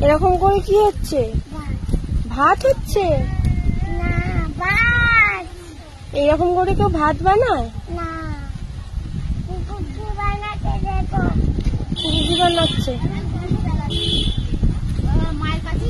এরকম করে কি হচ্ছে? ভাত হচ্ছে? এরকম করে কেউ ভাত বানায় না? কি বানাচ্ছে? মায়ের কাছে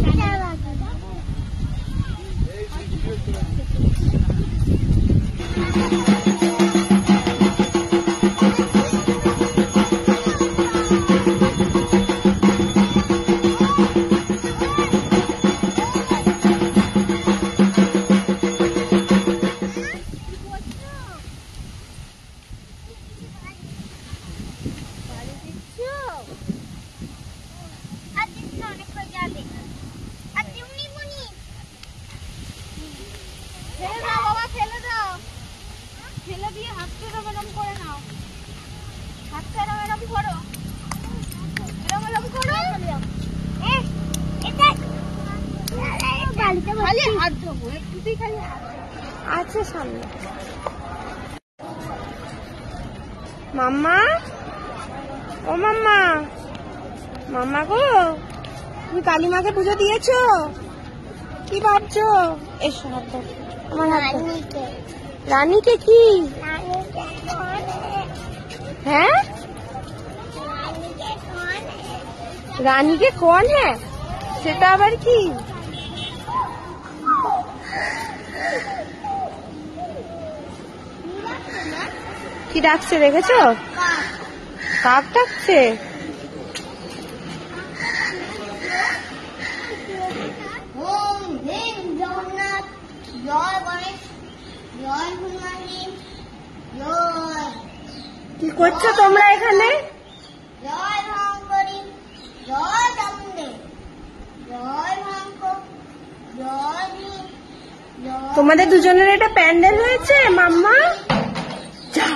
ফেলে দিয়ে হাতটা এরকম করে নাও। হাতটা এরকম করো, এরকম করো। খালি হাত ধোবো, একটুতেই খালি হাত। আচ্ছা সামনে মাম্মা। ও মাম্মা, মাম্মা গো, তুমি কালী মাকে পুজো দিয়েছো? কি ভাবছো? এসো হাত দাও আমার হাত। রানীকে কি? হ্যাঁ, রানীকে কौन है? সেটা আবার কি? কি ডাকছে দেখেছো? কাক ডাকছে। কি করছো তোমরা এখানে? তোমাদের দুজনের এটা প্যান্ডেল হয়েছে মাম্মা? যা,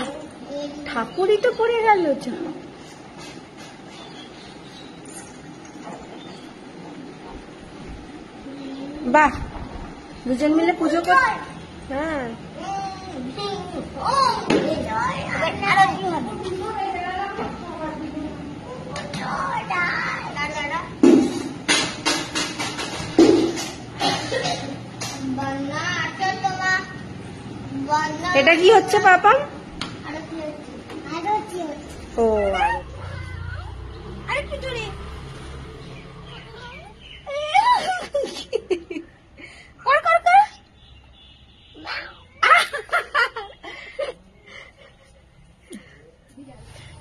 ঠাকুরই তো পড়ে গেল। যা, বাহ, দুজন মিলে পুজো কর। হ্যাঁ, এটা কি হচ্ছে পাপা? ও আরেকটু জোরে।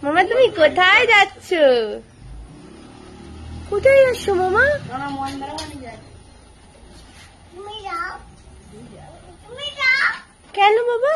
মামা তুমি কোথায় যাচ্ছ? কোথায় যাচ্ছ মামা? কেন বাবা?